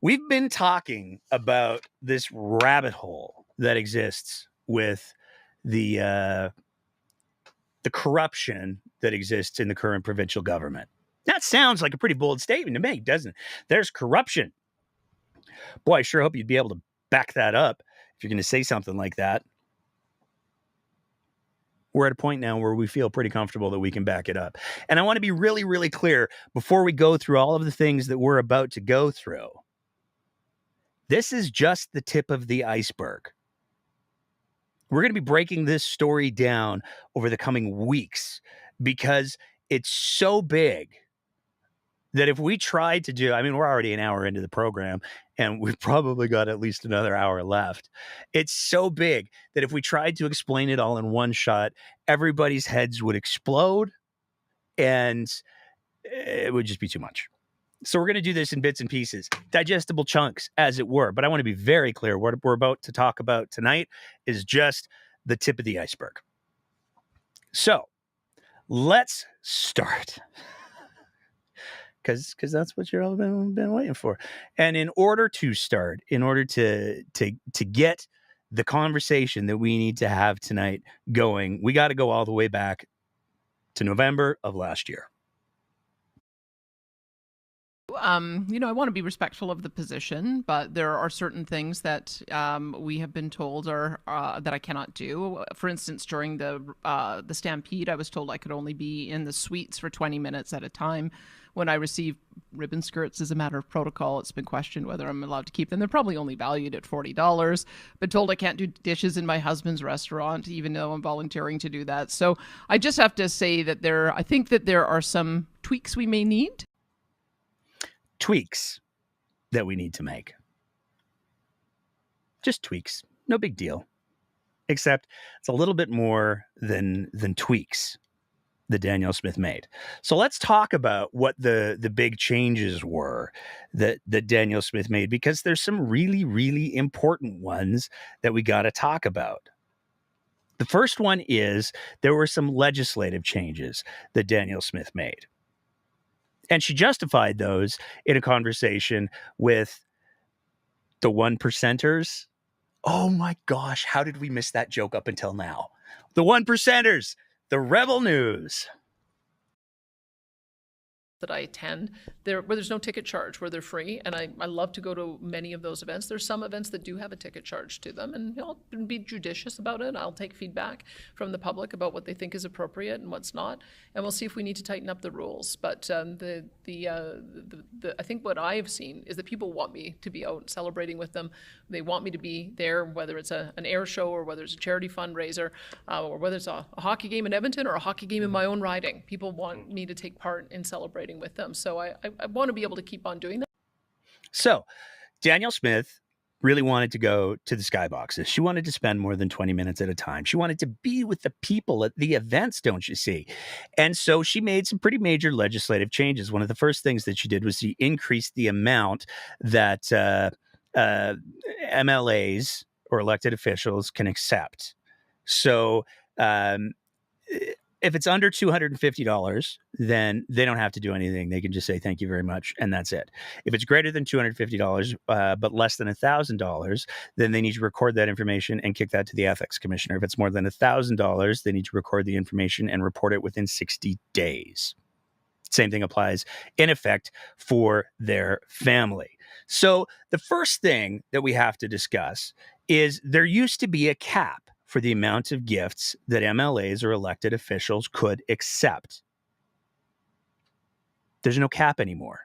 We've been talking about this rabbit hole that exists with the corruption that exists in the current provincial government. That sounds like a pretty bold statement to make, doesn't it? There's corruption. Boy, I sure hope you'd be able to back that up if you're going to say something like that. We're at a point now where we feel pretty comfortable that we can back it up. And I want to be really, really clear before we go through all of the things that we're about to go through. This is just the tip of the iceberg. We're going to be breaking this story down over the coming weeks because it's so big that if we tried to do, I mean, we're already an hour into the program and we've probably got at least another hour left. It's so big that if we tried to explain it all in one shot, everybody's heads would explode and it would just be too much. So we're going to do this in bits and pieces, digestible chunks, as it were. But I want to be very clear. What we're about to talk about tonight is just the tip of the iceberg. So let's start. Because that's what you've all been waiting for. And in order to start, in order to get the conversation that we need to have tonight going, we got to go all the way back to November of last year. I want to be respectful of the position, but there are certain things that we have been told are that I cannot do. For instance, during the stampede, I was told I could only be in the suites for 20 minutes at a time. When I receive ribbon skirts as a matter of protocol, it's been questioned whether I'm allowed to keep them. They're probably only valued at $40. Been told I can't do dishes in my husband's restaurant, even though I'm volunteering to do that. So I just have to say that I think that there are some tweaks we may need. Tweaks that we need to make. Just tweaks. No big deal. Except it's a little bit more than tweaks that Danielle Smith made. So let's talk about what the big changes were that Danielle Smith made, because there's some really, really important ones that we got to talk about. The first one is there were some legislative changes that Danielle Smith made. And she justified those in a conversation with the 1%ers. Oh my gosh, how did we miss that joke up until now? The 1%ers, the Rebel News. That I attend where there's no ticket charge, where they're free, and I love to go to many of those events. There's some events that do have a ticket charge to them, and I'll be judicious about it. I'll take feedback from the public about what they think is appropriate and what's not, and we'll see if we need to tighten up the rules. But I think what I have seen is that people want me to be out celebrating with them. They want me to be there, whether it's an air show or whether it's a charity fundraiser, or whether it's a hockey game in Edmonton or a hockey game in my own riding. People want me to take part in celebrating with them. So I want to be able to keep on doing that. So Danielle Smith really wanted to go to the Skyboxes. She wanted to spend more than 20 minutes at a time. She wanted to be with the people at the events, don't you see? And so she made some pretty major legislative changes. One of the first things that she did was she increased the amount that MLAs or elected officials can accept. So if it's under $250, then they don't have to do anything. They can just say, thank you very much. And that's it. If it's greater than $250, but less than $1,000, then they need to record that information and kick that to the ethics commissioner. If it's more than $1,000, they need to record the information and report it within 60 days. Same thing applies in effect for their family. So the first thing that we have to discuss is there used to be a cap for the amount of gifts that MLAs or elected officials could accept. There's no cap anymore.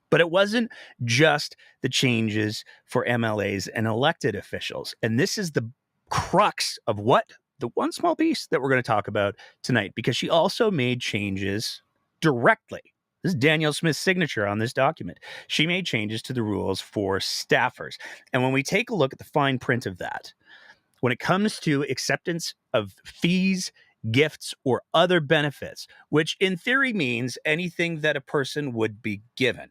But it wasn't just the changes for MLAs and elected officials. And this is the crux of what the one small piece that we're going to talk about tonight, because she also made changes directly. This is Danielle Smith's signature on this document. She made changes to the rules for staffers. And when we take a look at the fine print of that, when it comes to acceptance of fees, gifts, or other benefits, which in theory means anything that a person would be given,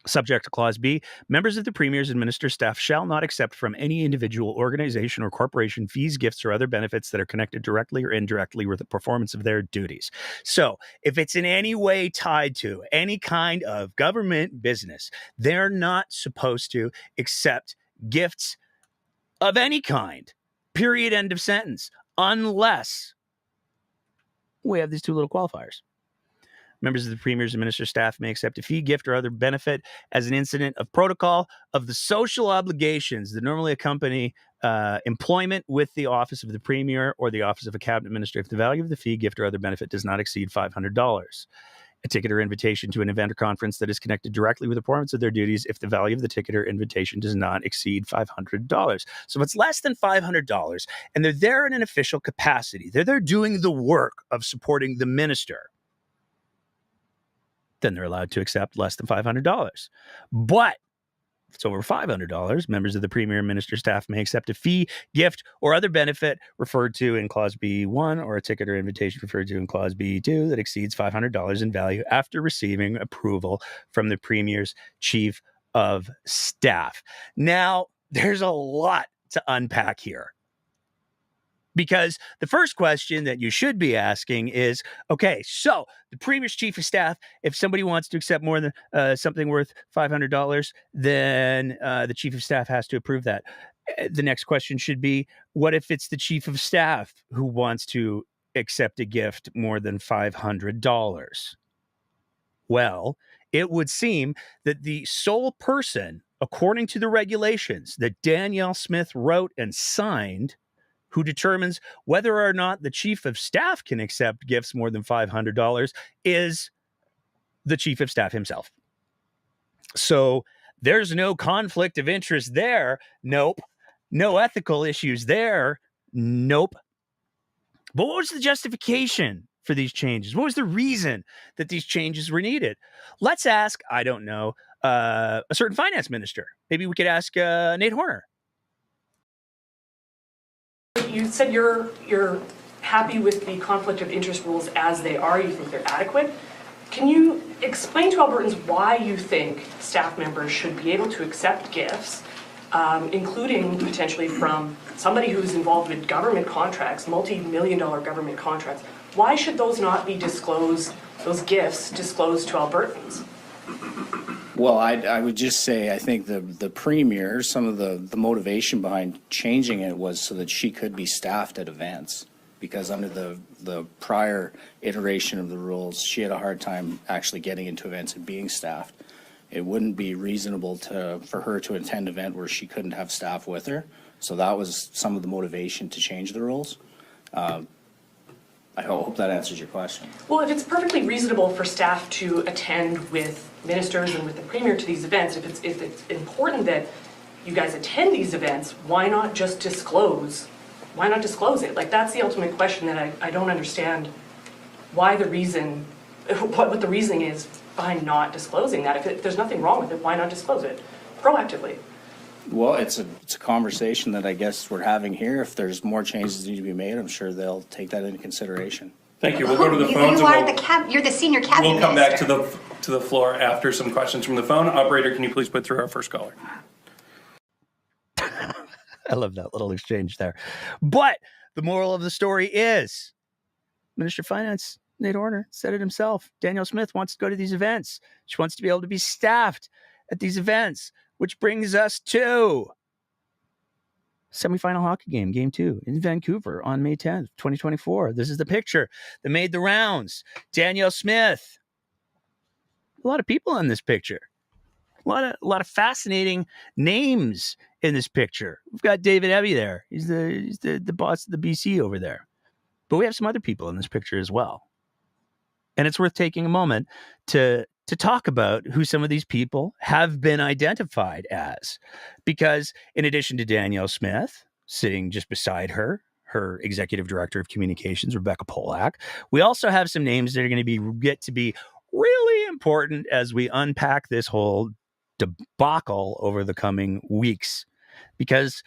Subject to Clause B, members of the Premier's and Minister's staff shall not accept from any individual, organization, or corporation fees, gifts, or other benefits that are connected directly or indirectly with the performance of their duties. So if it's in any way tied to any kind of government business, they're not supposed to accept gifts of any kind. Period. End of sentence. Unless we have these two little qualifiers. Members of the Premier's and Minister's staff may accept a fee, gift, or other benefit as an incident of protocol of the social obligations that normally accompany employment with the office of the Premier or the office of a cabinet minister if the value of the fee, gift, or other benefit does not exceed $500. A ticket or invitation to an event or conference that is connected directly with the performance of their duties if the value of the ticket or invitation does not exceed $500. So if it's less than $500 and they're there in an official capacity, they're there doing the work of supporting the minister, then they're allowed to accept less than $500. But if it's over $500, members of the Premier and Minister staff may accept a fee, gift, or other benefit referred to in Clause B1 or a ticket or invitation referred to in Clause B2 that exceeds $500 in value after receiving approval from the Premier's Chief of Staff. Now, there's a lot to unpack here. Because the first question that you should be asking is, okay, so the Premier's Chief of Staff, if somebody wants to accept more than something worth $500, then the Chief of Staff has to approve that. The next question should be, what if it's the Chief of Staff who wants to accept a gift more than $500? Well, it would seem that the sole person, according to the regulations that Danielle Smith wrote and signed, who determines whether or not the Chief of Staff can accept gifts more than $500 is the Chief of Staff himself. So there's no conflict of interest there. Nope. No ethical issues there. Nope. But what was the justification for these changes? What was the reason that these changes were needed? Let's ask, I don't know, a certain finance minister. Maybe we could ask Nate Horner. You said you're happy with the conflict of interest rules as they are. You think they're adequate. Can you explain to Albertans why you think staff members should be able to accept gifts, including potentially from somebody who's involved with government contracts, multi-million-dollar government contracts? Why should those not be disclosed, those gifts disclosed to Albertans? Well, I would just say I think the Premier, some of the motivation behind changing it was so that she could be staffed at events, because under the prior iteration of the rules, she had a hard time actually getting into events and being staffed. It wouldn't be reasonable for her to attend an event where she couldn't have staff with her. So that was some of the motivation to change the rules. I hope that answers your question. Well, if it's perfectly reasonable for staff to attend with ministers and with the Premier to these events, if it's important that you guys attend these events, why not just disclose? Why not disclose it? Like, that's the ultimate question that I don't understand why the reason, what the reasoning is behind not disclosing that. If there's nothing wrong with it, why not disclose it proactively? Well, it's a conversation that I guess we're having here. If there's more changes that need to be made, I'm sure they'll take that into consideration. Thank you. We'll go to the phones. You're the senior cabinet We'll come back minister. to the floor after some questions from the phone. Operator, can you please put through our first caller? I love that little exchange there. But the moral of the story is Minister of Finance Nate Horner said it himself. Danielle Smith wants to go to these events. She wants to be able to be staffed at these events, which brings us to semifinal hockey game, game 2 in Vancouver on May 10th, 2024. This is the picture that made the rounds. Danielle Smith. A lot of people in this picture. A lot of fascinating names in this picture. We've got David Eby there. He's the boss of the BC over there. But we have some other people in this picture as well. And it's worth taking a moment to talk about who some of these people have been identified as. Because in addition to Danielle Smith, sitting just beside her executive director of communications, Rebecca Polak, we also have some names that are going to get to be really important as we unpack this whole debacle over the coming weeks. Because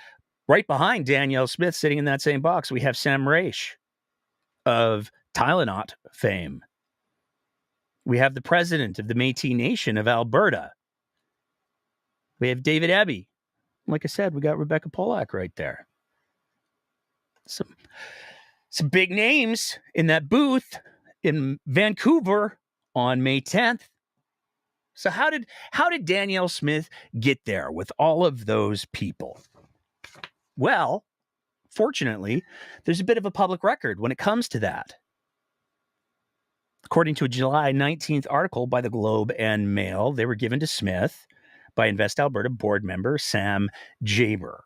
right behind Danielle Smith, sitting in that same box, we have Sam Raish of Tylenol fame. We have the president of the Métis Nation of Alberta. We have David Eby. Like I said, we got Rebecca Polak right there. Some big names in that booth in Vancouver on May 10th. So how did Danielle Smith get there with all of those people? Well, fortunately, there's a bit of a public record when it comes to that. According to a July 19th article by the Globe and Mail, they were given to Smith by Invest Alberta board member Sam Jaber,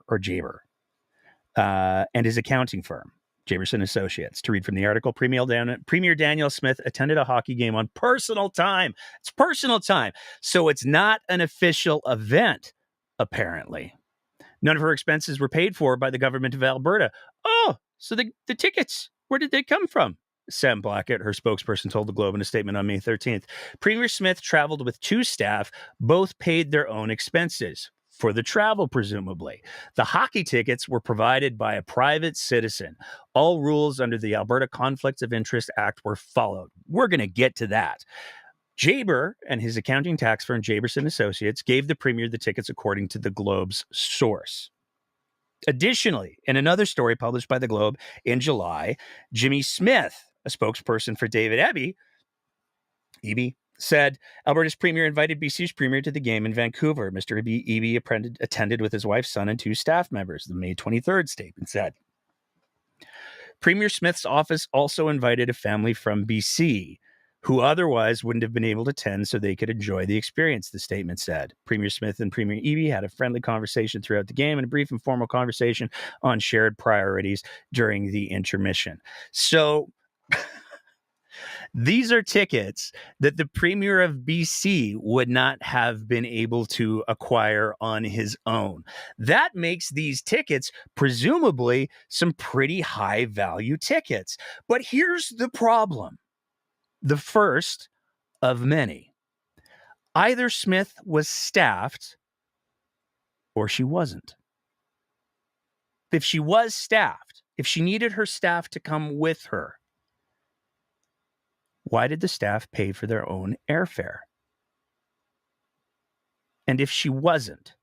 and his accounting firm, Jaberson Associates. To read from the article, Premier Danielle Smith attended a hockey game on personal time. It's personal time. So it's not an official event, apparently. None of her expenses were paid for by the government of Alberta. Oh, so the tickets, where did they come from? Sam Blackett, her spokesperson, told the Globe in a statement on May 13th. Premier Smith traveled with 2 staff, both paid their own expenses. For the travel, presumably. The hockey tickets were provided by a private citizen. All rules under the Alberta Conflicts of Interest Act were followed. We're going to get to that. Jaber and his accounting tax firm, Jaberson Associates, gave the premier the tickets according to the Globe's source. Additionally, in another story published by the Globe in July, Jimmy Smith, a spokesperson for David Eby, said Alberta's premier invited BC's premier to the game in Vancouver. Mr. Eby attended with his wife, son, and 2 staff members, the May 23rd statement said. Premier Smith's office also invited a family from BC who otherwise wouldn't have been able to attend so they could enjoy the experience, the statement said. Premier Smith and Premier Eby had a friendly conversation throughout the game and a brief informal conversation on shared priorities during the intermission. So these are tickets that the Premier of BC would not have been able to acquire on his own. That makes these tickets presumably some pretty high value tickets. But here's the problem. The first of many. Either Smith was staffed or she wasn't. If she was staffed, if she needed her staff to come with her, why did the staff pay for their own airfare? And if she wasn't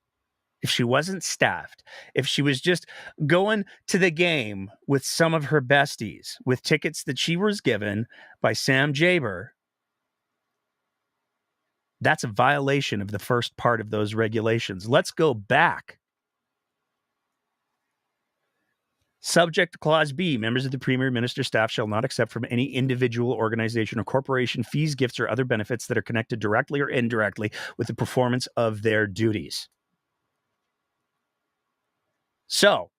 staffed, if she was just going to the game with some of her besties, with tickets that she was given by Sam Jaber, that's a violation of the first part of those regulations. Let's go back. Subject to Clause B, members of the Premier Minister staff shall not accept from any individual, organization, or corporation fees, gifts, or other benefits that are connected directly or indirectly with the performance of their duties. So,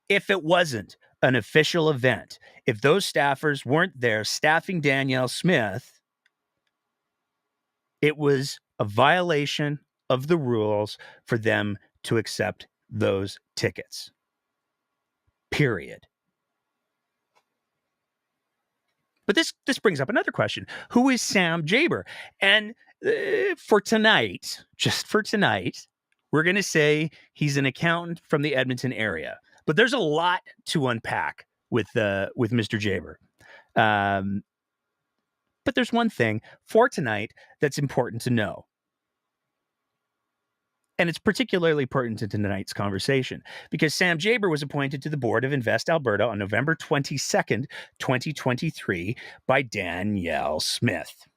if it wasn't an official event, if those staffers weren't there staffing Danielle Smith, it was a violation of the rules for them to accept those tickets. Period. But this brings up another question. Who is Sam Jaber? And for tonight, just for tonight, we're going to say he's an accountant from the Edmonton area. But there's a lot to unpack with Mr. Jaber. But there's one thing for tonight that's important to know. And it's particularly pertinent to tonight's conversation because Sam Jaber was appointed to the board of Invest Alberta on November 22nd, 2023 by Danielle Smith.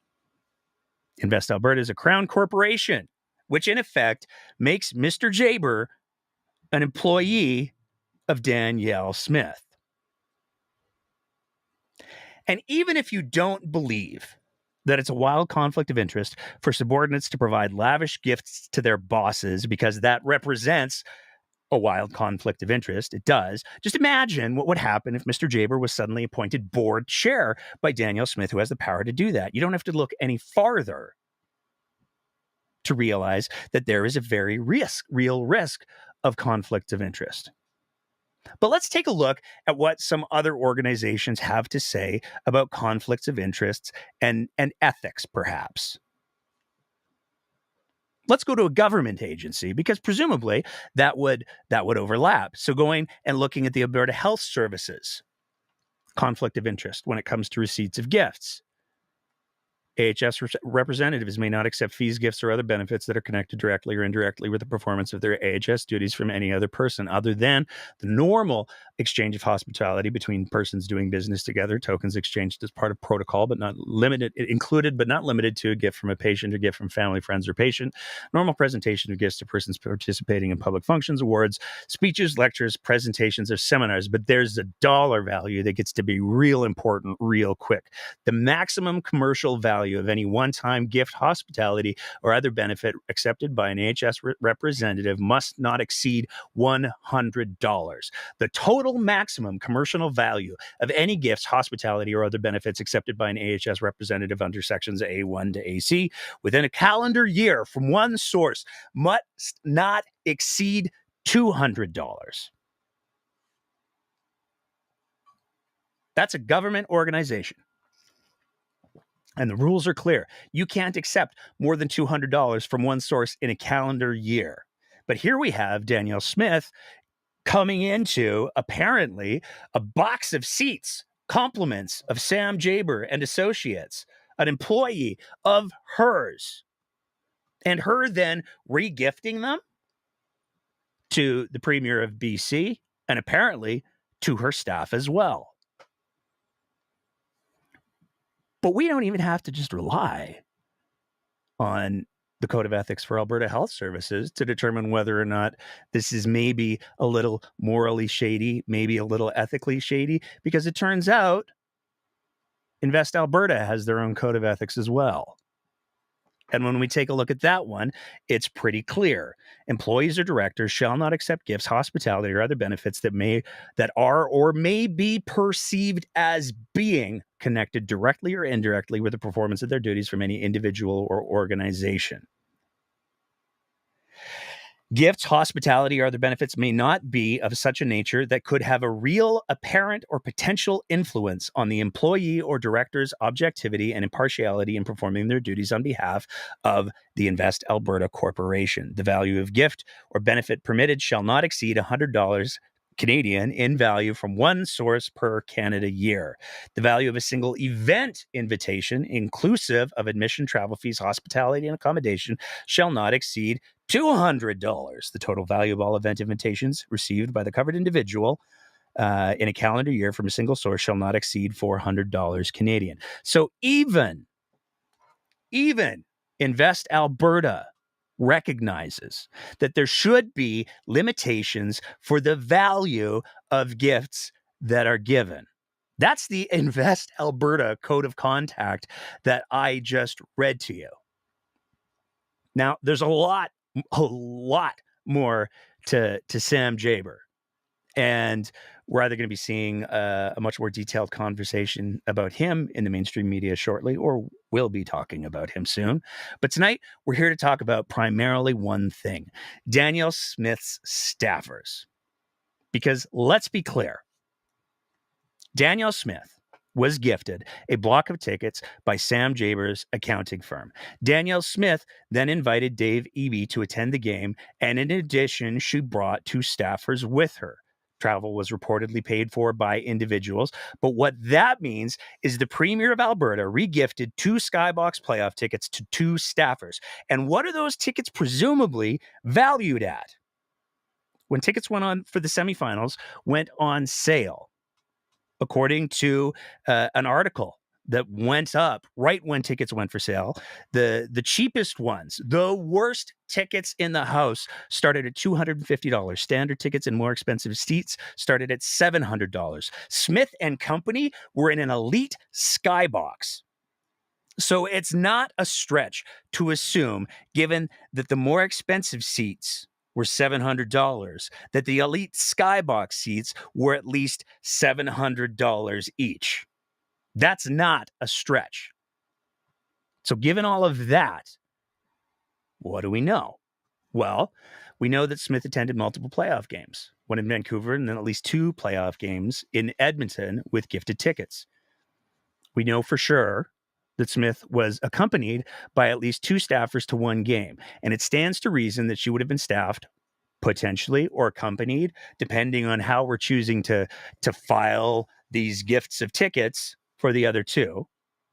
Invest Alberta is a crown corporation, which in effect makes Mr. Jaber an employee of Danielle Smith. And even if you don't believe that it's a wild conflict of interest for subordinates to provide lavish gifts to their bosses because that represents a wild conflict of interest, it does. Just imagine what would happen if Mr. Jaber was suddenly appointed board chair by Danielle Smith, who has the power to do that. You don't have to look any farther to realize that there is a very real risk of conflict of interest. But let's take a look at what some other organizations have to say about conflicts of interests and ethics, perhaps. Let's go to a government agency because presumably that would overlap. So going and looking at the Alberta Health Services conflict of interest when it comes to receipts of gifts. AHS representatives may not accept fees, gifts, or other benefits that are connected directly or indirectly with the performance of their AHS duties from any other person other than the normal exchange of hospitality between persons doing business together, tokens exchanged as part of protocol, but not limited, included, but not limited to a gift from a patient, a gift from family, friends, or patient, normal presentation of gifts to persons participating in public functions, awards, speeches, lectures, presentations, or seminars. But there's a dollar value that gets to be real important real quick. The maximum commercial value of any one-time gift, hospitality, or other benefit accepted by an AHS representative must not exceed $100. The total maximum commercial value of any gifts, hospitality, or other benefits accepted by an AHS representative under sections A1 to AC within a calendar year from one source must not exceed $200. That's a government organization. And the rules are clear. You can't accept more than $200 from one source in a calendar year. But here we have Danielle Smith coming into, apparently, a box of seats, compliments of Sam Jaber and Associates, an employee of hers, and her then regifting them to the Premier of BC and apparently to her staff as well. But we don't even have to just rely on the Code of Ethics for Alberta Health Services to determine whether or not this is maybe a little morally shady, maybe a little ethically shady, because it turns out Invest Alberta has their own Code of Ethics as well. And when we take a look at that one, it's pretty clear. Employees or directors shall not accept gifts, hospitality, or other benefits that are or may be perceived as being connected directly or indirectly with the performance of their duties from any individual or organization. Gifts, hospitality, or other benefits may not be of such a nature that could have a real, apparent, or potential influence on the employee or director's objectivity and impartiality in performing their duties on behalf of the Invest Alberta Corporation. The value of gift or benefit permitted shall not exceed $100 Canadian in value from one source per Canada year. The value of a single event invitation, inclusive of admission, travel fees, hospitality, and accommodation, shall not exceed $200. The total value of all event invitations received by the covered individual in a calendar year from a single source shall not exceed $400 Canadian. So even Invest Alberta recognizes that there should be limitations for the value of gifts that are given. That's the Invest Alberta Code of Conduct that I just read to you. Now, there's a lot more to Sam Jaber. And we're either going to be seeing a much more detailed conversation about him in the mainstream media shortly, or we'll be talking about him soon. But tonight, we're here to talk about primarily one thing, Danielle Smith's staffers. Because let's be clear, Danielle Smith was gifted a block of tickets by Sam Jaber's accounting firm. Danielle Smith then invited Dave Eby to attend the game, and in addition, she brought two staffers with her. Travel was reportedly paid for by individuals, but what that means is the Premier of Alberta regifted two Skybox playoff tickets to two staffers. And what are those tickets presumably valued at? When tickets went on for the semifinals, went on sale, according to an article that went up right when tickets went for sale. The cheapest ones, the worst tickets in the house, started at $250. Standard tickets and more expensive seats started at $700. Smith and Company were in an elite Skybox. So it's not a stretch to assume, given that the more expensive seats were $700, that the elite Skybox seats were at least $700 each. That's not a stretch. So given all of that, what do we know? Well, we know that Smith attended multiple playoff games, one in Vancouver and then at least two playoff games in Edmonton with gifted tickets. We know for sure that Smith was accompanied by at least two staffers to one game, and it stands to reason that she would have been staffed potentially or accompanied, depending on how we're choosing to file these gifts of tickets for the other two,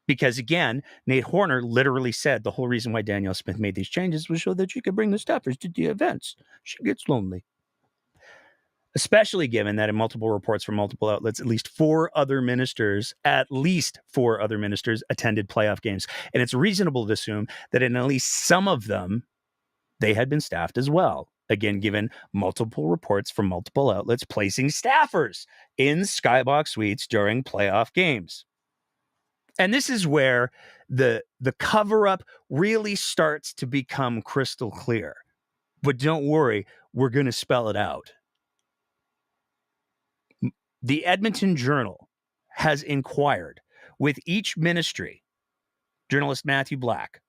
Because again, Nate Horner literally said the whole reason why Danielle Smith made these changes was so that she could bring the staffers to the events. She gets lonely. Especially given that in multiple reports from multiple outlets, at least four other ministers attended playoff games. And it's reasonable to assume that in at least some of them, they had been staffed as well. Again, given multiple reports from multiple outlets placing staffers in Skybox suites during playoff games. And this is where the cover-up really starts to become crystal clear. But don't worry, we're going to spell it out. The Edmonton Journal has inquired with each ministry. Journalist Matthew Black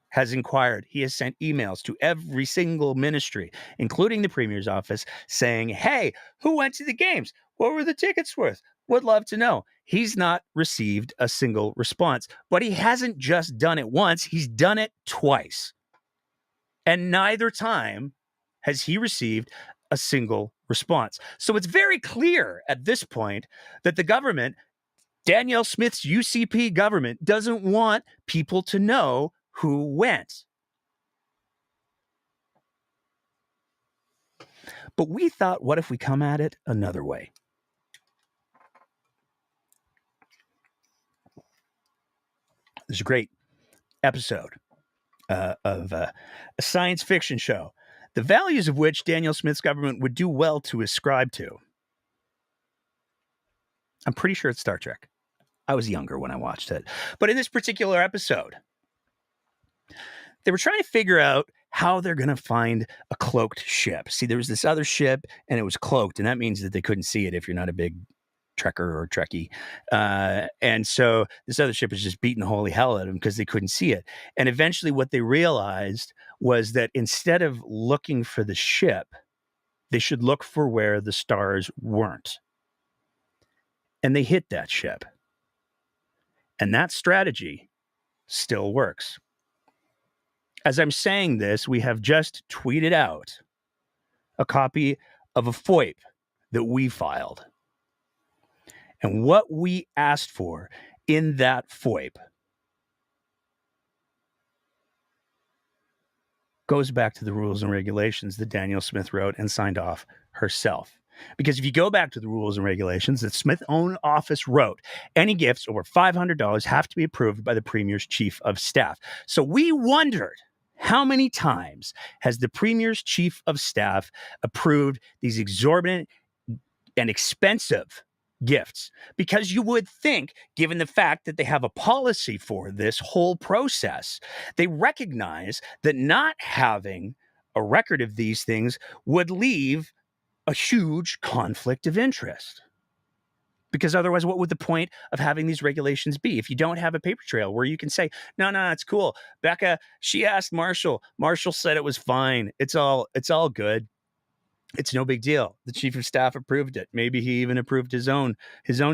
has inquired. He has sent emails to every single ministry, including the Premier's office, saying, hey, who went to the games? What were the tickets worth? Would love to know. He's not received a single response, but he hasn't just done it once. He's done it twice. And neither time has he received a single response. So it's very clear at this point that the government, Danielle Smith's UCP government, doesn't want people to know who went. But we thought, what if we come at it another way? There's a great episode of a science fiction show, the values of which Danielle Smith's government would do well to ascribe to. I'm pretty sure it's Star Trek. I was younger when I watched it. But in this particular episode, they were trying to figure out how they're going to find a cloaked ship. See, there was this other ship, and it was cloaked, and that means that they couldn't see it if you're not a big Trekker or Trekkie. And so this other ship was just beating the holy hell out of them because they couldn't see it. And eventually what they realized was that instead of looking for the ship, they should look for where the stars weren't. And they hit that ship. And that strategy still works. As I'm saying this, we have just tweeted out a copy of a FOIP that we filed. And what we asked for in that FOIP goes back to the rules and regulations that Danielle Smith wrote and signed off herself. Because if you go back to the rules and regulations that Smith's own office wrote, any gifts over $500 have to be approved by the Premier's Chief of Staff. So we wondered, how many times has the Premier's Chief of Staff approved these exorbitant and expensive gifts? Because you would think, given the fact that they have a policy for this whole process, they recognize that not having a record of these things would leave a huge conflict of interest. Because otherwise, what would the point of having these regulations be? If you don't have a paper trail where you can say, no, it's cool. Becca, she asked Marshall. Marshall said it was fine. It's all good. It's no big deal. The Chief of Staff approved it. Maybe he even approved his own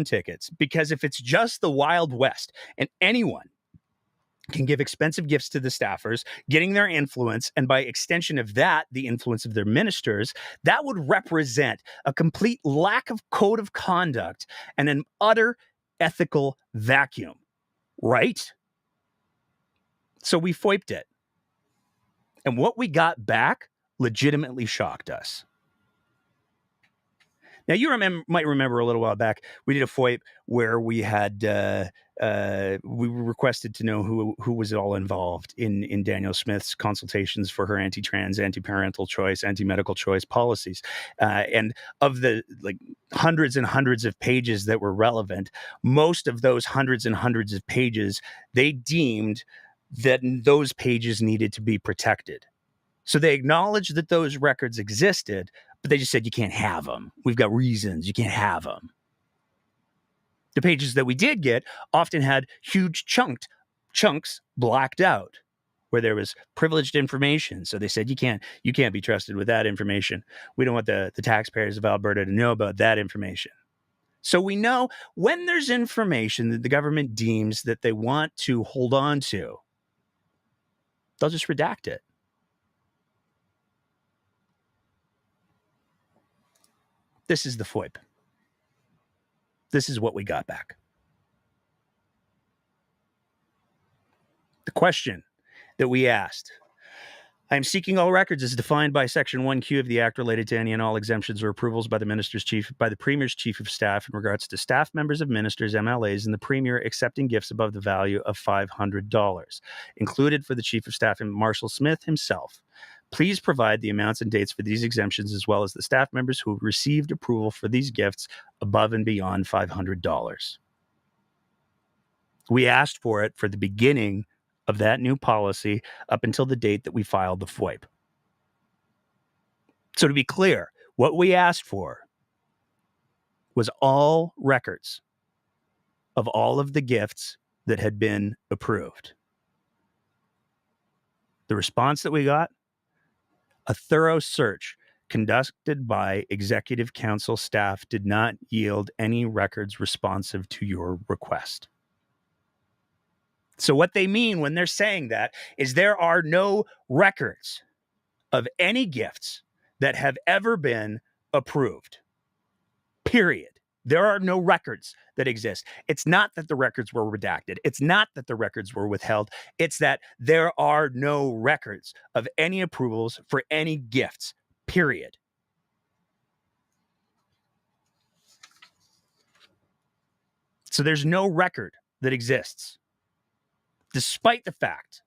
tickets. Because if it's just the Wild West and anyone can give expensive gifts to the staffers, getting their influence, and by extension of that, the influence of their ministers, that would represent a complete lack of code of conduct and an utter ethical vacuum, right? So we FOIP'd it. And what we got back legitimately shocked us. Now, you might remember a little while back, we did a FOIP where we had we were requested to know who was all involved in Danielle Smith's consultations for her anti-trans, anti-parental choice, anti-medical choice policies. And of the hundreds and hundreds of pages that were relevant, most of those hundreds and hundreds of pages, they deemed that those pages needed to be protected. So they acknowledged that those records existed, but they just said, you can't have them. We've got reasons. You can't have them. The pages that we did get often had huge chunks blacked out where there was privileged information. So they said, you can't be trusted with that information. We don't want the taxpayers of Alberta to know about that information. So we know when there's information that the government deems that they want to hold on to, they'll just redact it. This is the FOIP. This is what we got back. The question that we asked: I am seeking all records as defined by Section 1Q of the Act related to any and all exemptions or approvals by the Premier's Chief of Staff in regards to staff members of ministers, MLAs, and the Premier accepting gifts above the value of $500, included for the Chief of Staff and Marshall Smith himself. Please provide the amounts and dates for these exemptions as well as the staff members who received approval for these gifts above and beyond $500. We asked for it for the beginning of that new policy up until the date that we filed the FOIP. So to be clear, what we asked for was all records of all of the gifts that had been approved. The response that we got: a thorough search conducted by Executive Council staff did not yield any records responsive to your request. So what they mean when they're saying that is there are no records of any gifts that have ever been approved. Period. There are no records that exist. It's not that the records were redacted. It's not that the records were withheld. It's that there are no records of any approvals for any gifts. Period. So there's no record that exists, despite the fact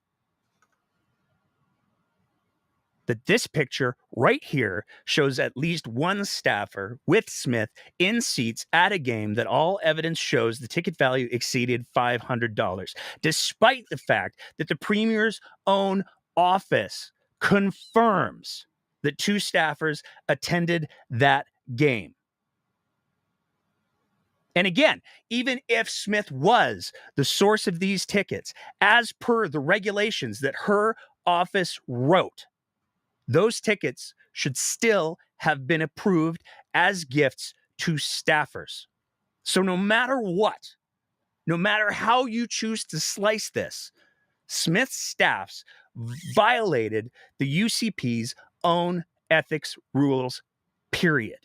that this picture right here shows at least one staffer with Smith in seats at a game that all evidence shows the ticket value exceeded $500, despite the fact that the Premier's own office confirms that two staffers attended that game. And again, even if Smith was the source of these tickets, as per the regulations that her office wrote, those tickets should still have been approved as gifts to staffers. So no matter what, no matter how you choose to slice this, Smith's staffs violated the UCP's own ethics rules, period.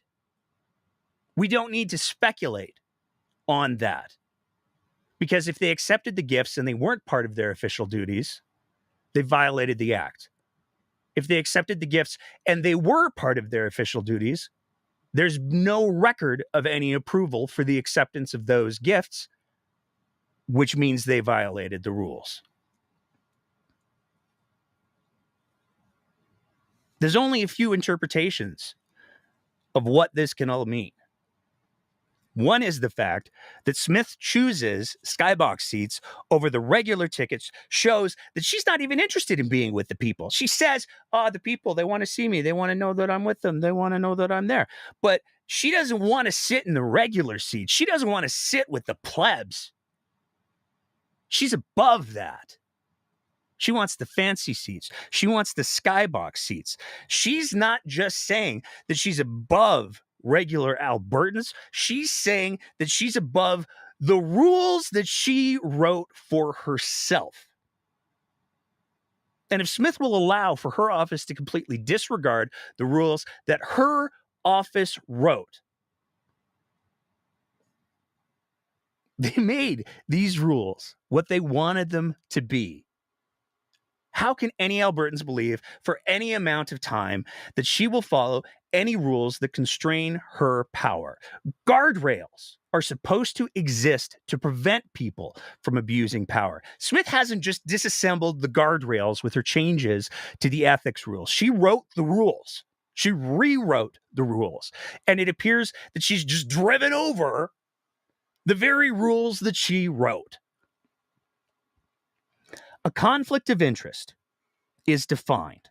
We don't need to speculate on that, because if they accepted the gifts and they weren't part of their official duties, they violated the act. If they accepted the gifts and they were part of their official duties, there's no record of any approval for the acceptance of those gifts, which means they violated the rules. There's only a few interpretations of what this can all mean. One is the fact that Smith chooses Skybox seats over the regular tickets shows that she's not even interested in being with the people. She says, the people, they want to see me. They want to know that I'm with them. They want to know that I'm there. But she doesn't want to sit in the regular seats. She doesn't want to sit with the plebs. She's above that. She wants the fancy seats. She wants the Skybox seats. She's not just saying that she's above regular Albertans. She's saying that she's above the rules that she wrote for herself. And if Smith will allow for her office to completely disregard the rules that her office wrote, they made these rules what they wanted them to be. How can any Albertans believe for any amount of time that she will follow any rules that constrain her power? Guardrails are supposed to exist to prevent people from abusing power. Smith hasn't just disassembled the guardrails with her changes to the ethics rules. She wrote the rules. She rewrote the rules. And it appears that she's just driven over the very rules that she wrote. A conflict of interest is defined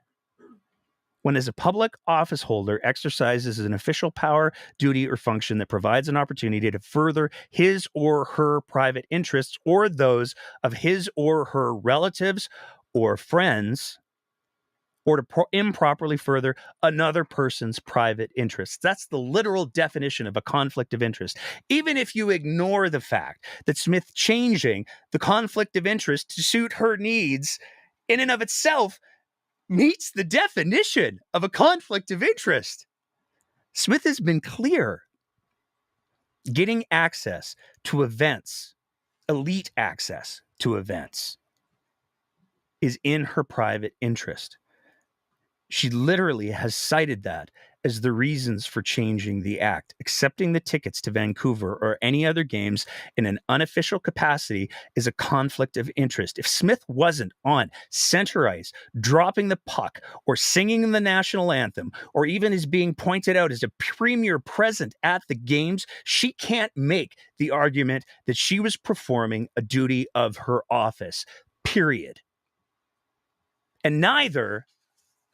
when, as a public office holder, exercises an official power, duty, or function that provides an opportunity to further his or her private interests or those of his or her relatives or friends, or to improperly further another person's private interests. That's the literal definition of a conflict of interest. Even if you ignore the fact that Smith changing the conflict of interest to suit her needs in and of itself meets the definition of a conflict of interest. Smith has been clear. Getting access to events, elite access to events, is in her private interest. She literally has cited that as the reasons for changing the act. Accepting the tickets to Vancouver or any other games in an unofficial capacity is a conflict of interest. If Smith wasn't on center ice, dropping the puck, or singing the national anthem, or even is being pointed out as a premier present at the games, she can't make the argument that she was performing a duty of her office, period. And neither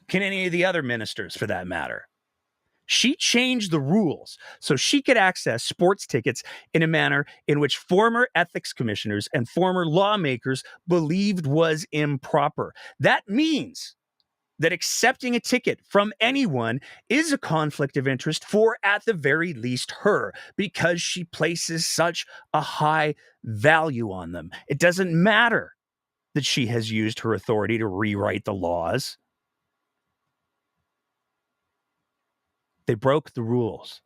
can any of the other ministers, for that matter. She changed the rules so she could access sports tickets in a manner in which former ethics commissioners and former lawmakers believed was improper. That means that accepting a ticket from anyone is a conflict of interest for, at the very least, her, because she places such a high value on them. It doesn't matter that she has used her authority to rewrite the laws. They broke the rules.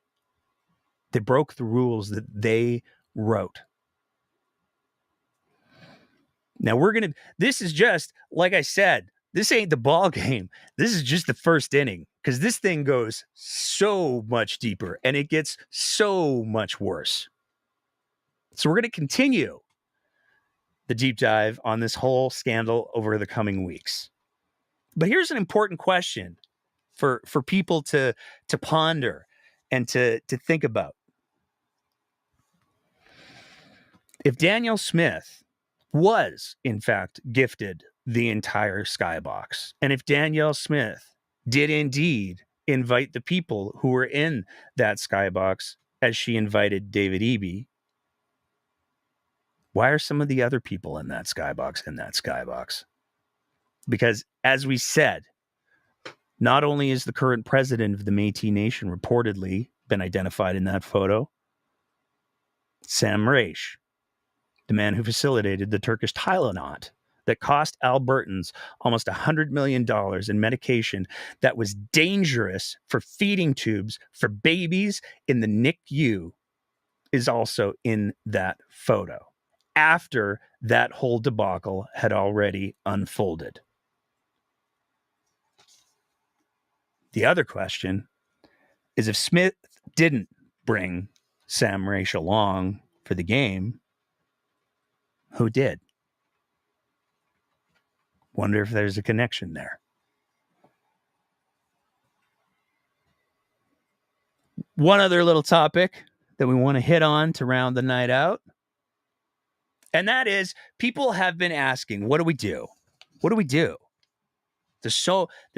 They broke the rules that they wrote. Now this is just, like I said, this ain't the ball game. This is just the first inning, because this thing goes so much deeper and it gets so much worse. So we're going to continue the deep dive on this whole scandal over the coming weeks. But here's an important question for people to ponder and to think about. If Danielle Smith was, in fact, gifted the entire Skybox, and if Danielle Smith did indeed invite the people who were in that Skybox as she invited David Eby, why are some of the other people in that Skybox? Because, as we said, not only is the current president of the Métis Nation reportedly been identified in that photo, Sam Raish, the man who facilitated the Turkish Tylenol that cost Albertans almost $100 million in medication that was dangerous for feeding tubes for babies in the NICU, is also in that photo after that whole debacle had already unfolded. The other question is, if Smith didn't bring Sam Raish along for the game, who did? Wonder if there's a connection there. One other little topic that we want to hit on to round the night out, and that is, people have been asking, what do we do? What do we do? There's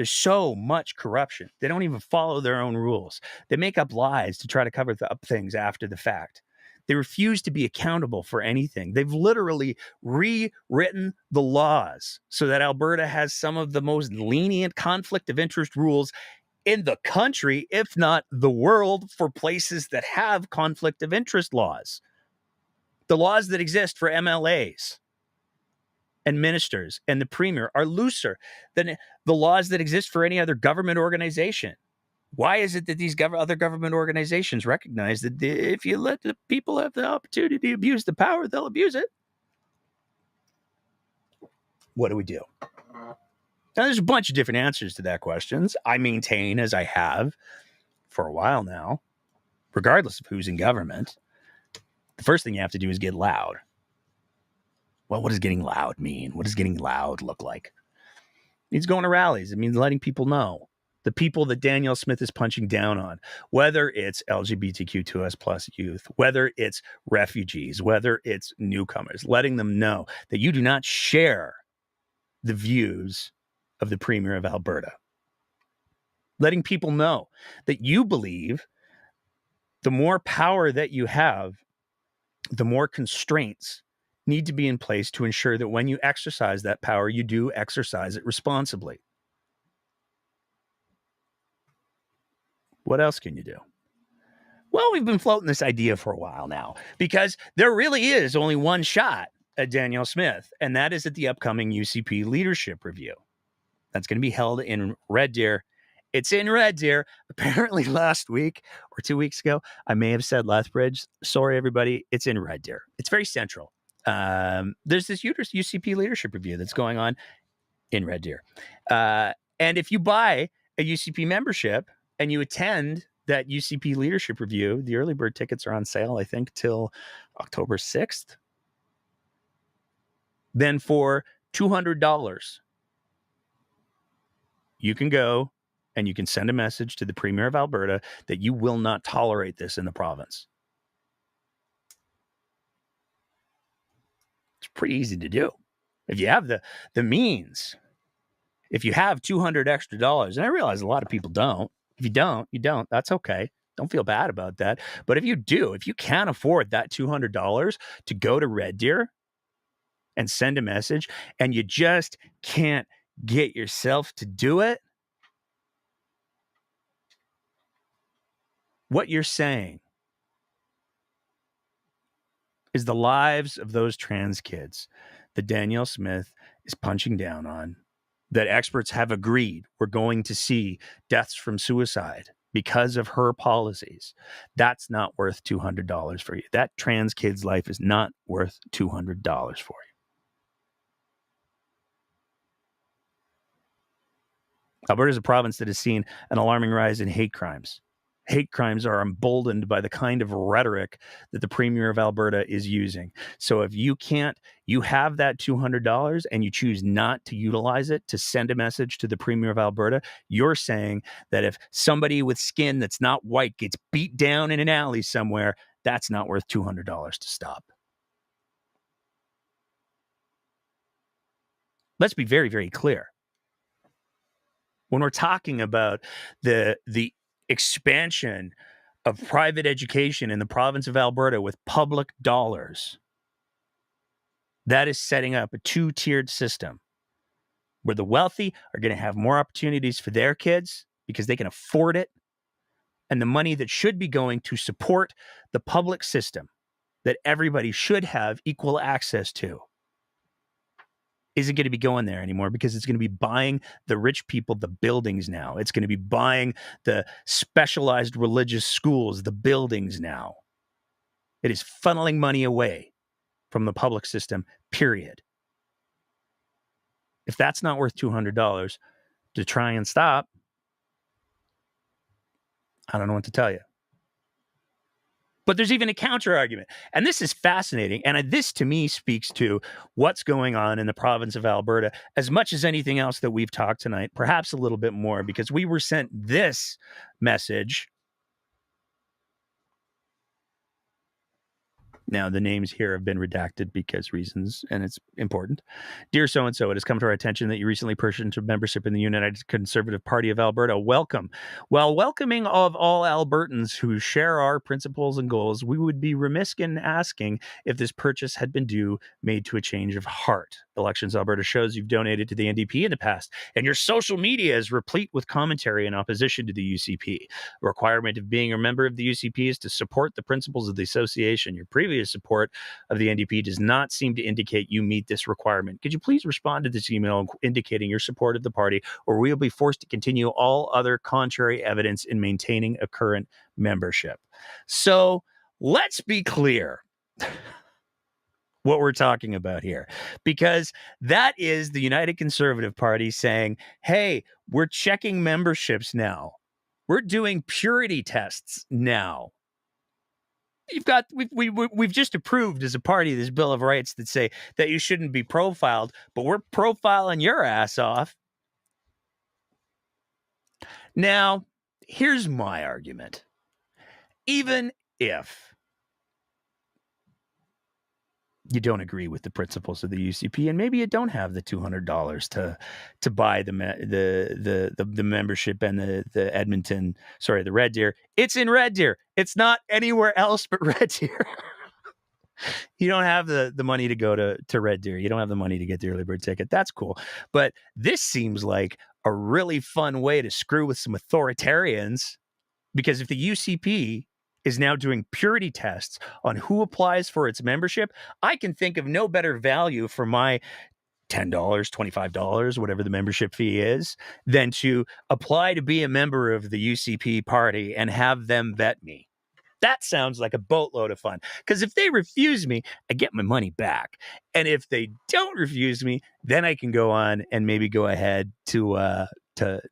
so much corruption. They don't even follow their own rules. They make up lies to try to cover up things after the fact. They refuse to be accountable for anything. They've literally rewritten the laws so that Alberta has some of the most lenient conflict of interest rules in the country, if not the world, for places that have conflict of interest laws. The laws that exist for MLAs and ministers and the premier are looser than the laws that exist for any other government organization. Why is it that these other government organizations recognize that if you let the people have the opportunity to abuse the power, they'll abuse it? What do we do? Now, there's a bunch of different answers to that questions. I maintain, as I have for a while now, regardless of who's in government, the first thing you have to do is get loud. Well, what does getting loud mean? What does getting loud look like? It means going to rallies. It means letting people know. The people that Danielle Smith is punching down on, whether it's LGBTQ2S plus youth, whether it's refugees, whether it's newcomers, letting them know that you do not share the views of the Premier of Alberta. Letting people know that you believe the more power that you have, the more constraints need to be in place to ensure that when you exercise that power, you do exercise it responsibly. What else can you do? Well, we've been floating this idea for a while now, because there really is only one shot at Danielle Smith, and that is at the upcoming UCP leadership review. That's going to be held in Red Deer. It's in Red Deer. Apparently last week or 2 weeks ago, I may have said Lethbridge. Sorry, everybody. It's in Red Deer. It's very central. There's this UCP leadership review that's going on in Red Deer. And if you buy a UCP membership and you attend that UCP leadership review, the early bird tickets are on sale, I think, till October 6th. Then for $200, you can go and you can send a message to the Premier of Alberta that you will not tolerate this in the province. It's pretty easy to do. If you have the means, if you have $200 extra, and I realize a lot of people don't. If you don't, you don't. That's okay. Don't feel bad about that. But if you do, if you can't afford that $200 to go to Red Deer and send a message, and you just can't get yourself to do it, what you're saying is the lives of those trans kids that Danielle Smith is punching down on, that experts have agreed we're going to see deaths from suicide because of her policies. That's not worth $200 for you. That trans kid's life is not worth $200 for you. Alberta is a province that has seen an alarming rise in hate crimes. Hate crimes are emboldened by the kind of rhetoric that the Premier of Alberta is using. So if you have that $200 and you choose not to utilize it to send a message to the Premier of Alberta, you're saying that if somebody with skin that's not white gets beat down in an alley somewhere, that's not worth $200 to stop. Let's be very, very clear. When we're talking about the expansion of private education in the province of Alberta with public dollars, that is setting up a two-tiered system where the wealthy are going to have more opportunities for their kids because they can afford it, and the money that should be going to support the public system that everybody should have equal access to isn't going to be going there anymore, because it's going to be buying the rich people the buildings now. It's going to be buying the specialized religious schools the buildings now. It is funneling money away from the public system, period. If that's not worth $200 to try and stop, I don't know what to tell you. But there's even a counter argument. And this is fascinating. And this, to me, speaks to what's going on in the province of Alberta as much as anything else that we've talked tonight, perhaps a little bit more, because we were sent this message. Now, the names here have been redacted because reasons, and it's important. Dear so-and-so, it has come to our attention that you recently purchased a membership in the United Conservative Party of Alberta. Welcome. While welcoming of all Albertans who share our principles and goals, we would be remiss in asking if this purchase had been made to a change of heart. Elections Alberta shows you've donated to the NDP in the past, and your social media is replete with commentary in opposition to the UCP. The requirement of being a member of the UCP is to support the principles of the association. Your previous support of the NDP does not seem to indicate you meet this requirement. Could you please respond to this email indicating your support of the party, or we will be forced to continue all other contrary evidence in maintaining a current membership? So let's be clear what we're talking about here, because that is the United Conservative Party saying, hey, we're checking memberships now. We're doing purity tests now. We've just approved as a party this Bill of Rights that say that you shouldn't be profiled, but we're profiling your ass off. Now, here's my argument. Even if you don't agree with the principles of the UCP, and maybe you don't have the $200 to buy the membership and the Red Deer. It's in Red Deer. It's not anywhere else but Red Deer. You don't have the money to go to Red Deer. You don't have the money to get the early bird ticket. That's cool. But this seems like a really fun way to screw with some authoritarians, because if the UCP is now doing purity tests on who applies for its membership, I can think of no better value for my $10, $25, whatever the membership fee is, than to apply to be a member of the UCP party and have them vet me. That sounds like a boatload of fun. Because if they refuse me, I get my money back. And if they don't refuse me, then I can go on and maybe go ahead to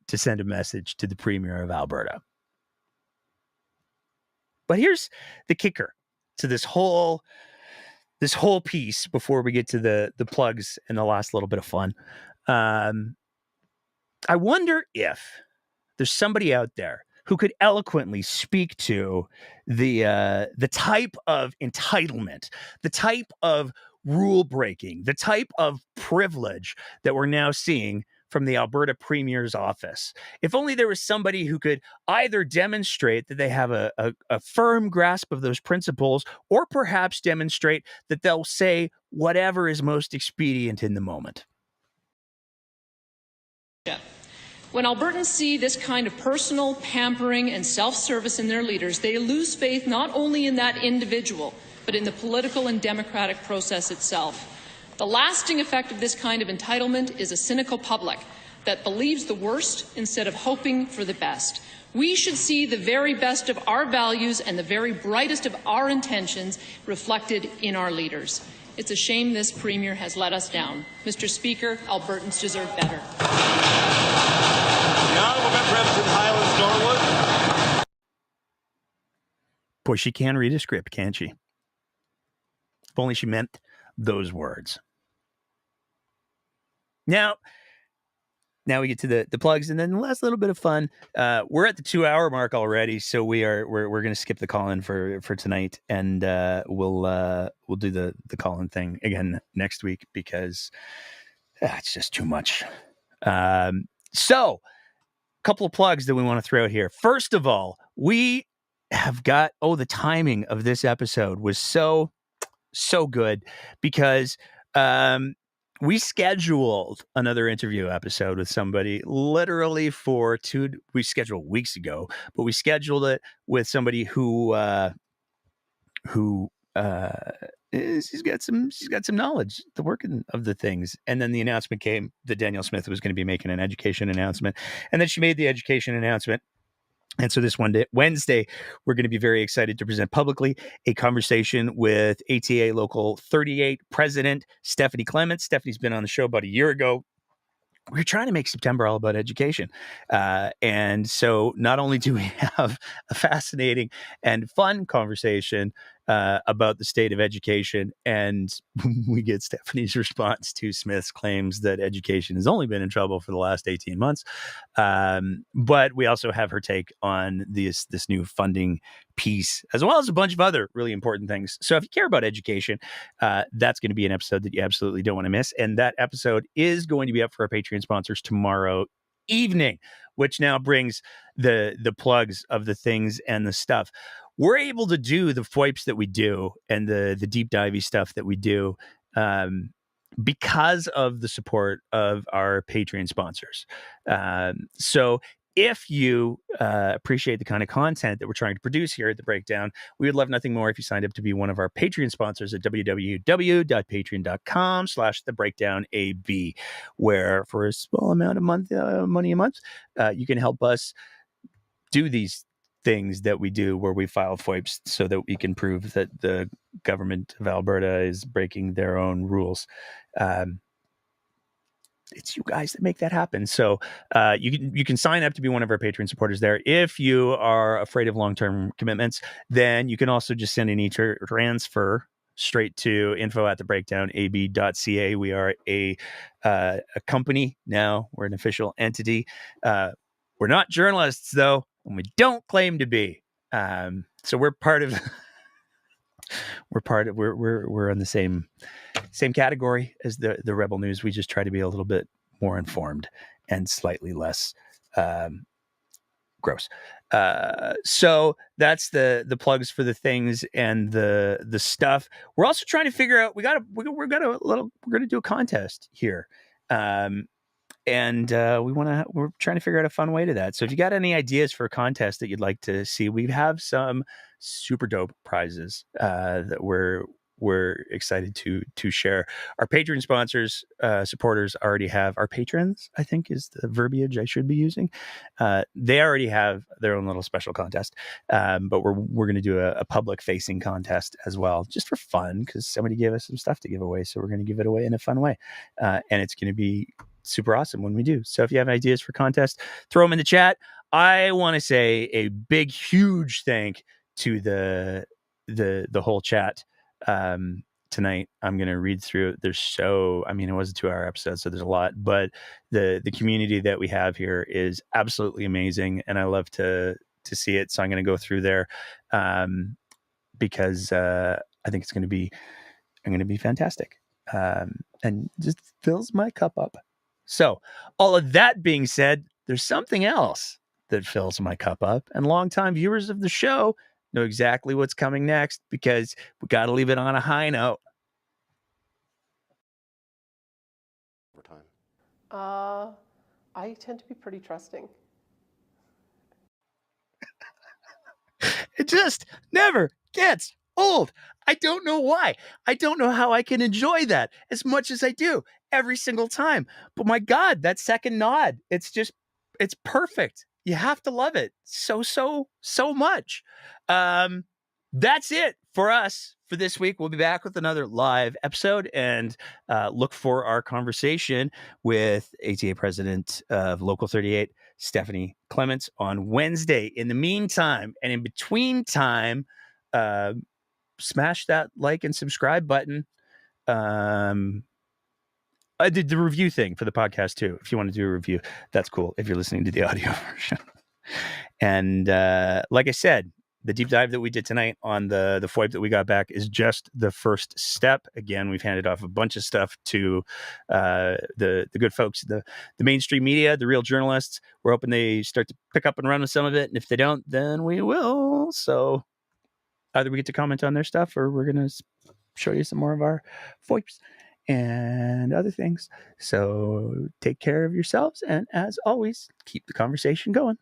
send a message to the Premier of Alberta. But here's the kicker to this whole piece before we get to the plugs and the last little bit of fun. I wonder if there's somebody out there who could eloquently speak to the type of entitlement, the type of rule breaking, the type of privilege that we're now seeing from the Alberta Premier's office. If only there was somebody who could either demonstrate that they have a firm grasp of those principles, or perhaps demonstrate that they'll say whatever is most expedient in the moment. When Albertans see this kind of personal pampering and self-service in their leaders, they lose faith not only in that individual, but in the political and democratic process itself. The lasting effect of this kind of entitlement is a cynical public that believes the worst instead of hoping for the best. We should see the very best of our values and the very brightest of our intentions reflected in our leaders. It's a shame this Premier has let us down. Mr. Speaker, Albertans deserve better. The Honourable Member Representative Highlands Norwood. Boy, she can read a script, can't she? If only she meant those words. Now we get to the plugs, and then the last little bit of fun. We're at the 2-hour mark already, so we're going to skip the call-in for tonight, and we'll do the call-in thing again next week because it's just too much. So, a couple of plugs that we want to throw out here. First of all, we have got the timing of this episode was so good because we scheduled another interview episode with somebody literally we scheduled weeks ago, but we scheduled it with somebody she's got some knowledge, the working of the things. And then the announcement came that Danielle Smith was going to be making an education announcement. And then she made the education announcement. And so this Wednesday, we're going to be very excited to present publicly a conversation with ATA Local 38 President Stephanie Clements. Stephanie's been on the show about a year ago. We're trying to make September all about education. And so not only do we have a fascinating and fun conversation about the state of education, and we get Stephanie's response to Smith's claims that education has only been in trouble for the last 18 months. But we also have her take on this new funding piece, as well as a bunch of other really important things. So if you care about education, that's going to be an episode that you absolutely don't want to miss. And that episode is going to be up for our Patreon sponsors tomorrow evening, which now brings the plugs of the things and the stuff. We're able to do the FOIPs that we do and the deep divey stuff that we do because of the support of our Patreon sponsors. So if you appreciate the kind of content that we're trying to produce here at The Breakdown, we would love nothing more if you signed up to be one of our Patreon sponsors at www.patreon.com/TheBreakdownAB, where for a small amount of money a month, you can help us do these things that we do where we file FOIPs so that we can prove that the government of Alberta is breaking their own rules. It's you guys that make that happen. So you can sign up to be one of our Patreon supporters there. If you are afraid of long-term commitments, then you can also just send an e-transfer straight to info@thebreakdownab.ca. We are a company now. We're an official entity. We're not journalists, though, and we don't claim to be. So we're part of. We're on the same category as the Rebel News. We just try to be a little bit more informed and slightly less gross. So that's the plugs for the things and the stuff. We're also trying to figure out. We're going to do a contest here. And we're trying to figure out a fun way to that. So if you got any ideas for a contest that you'd like to see, we have some super dope prizes that we're we're excited to share. Our Patreon sponsors, supporters already have, our patrons, I think is the verbiage I should be using. They already have their own little special contest. But we're going to do a public facing contest as well, just for fun, because somebody gave us some stuff to give away. So we're going to give it away in a fun way. And it's going to be super awesome when we do. So if you have ideas for contests, throw them in the chat. I want to say a big, huge thank to the whole chat tonight. I'm going to read through it. It was a 2-hour episode, so there's a lot, but the community that we have here is absolutely amazing, and I love to see it. So I'm going to go through there because I think I'm going to be fantastic, and just fills my cup up. So all of that being said, there's something else that fills my cup up, and longtime viewers of the show know exactly what's coming next, because we got to leave it on a high note. I tend to be pretty trusting. It just never gets old. I don't know why. I don't know how I can enjoy that as much as I do every single time. But my God, that second nod, it's perfect. You have to love it so much. That's it for us for this week. We'll be back with another live episode, and look for our conversation with ATA President of Local 38, Stephanie Clements, on Wednesday. In the meantime, and in between time, smash that like and subscribe button. I did the review thing for the podcast too. If you want to do a review, that's cool if you're listening to the audio version. And like I said, the deep dive that we did tonight on the FOIP that we got back is just the first step. Again, we've handed off a bunch of stuff to the good folks, the mainstream media, the real journalists. We're hoping they start to pick up and run with some of it. And if they don't, then we will. So either we get to comment on their stuff, or we're going to show you some more of our FOIPs and other things. So take care of yourselves. And as always, keep the conversation going.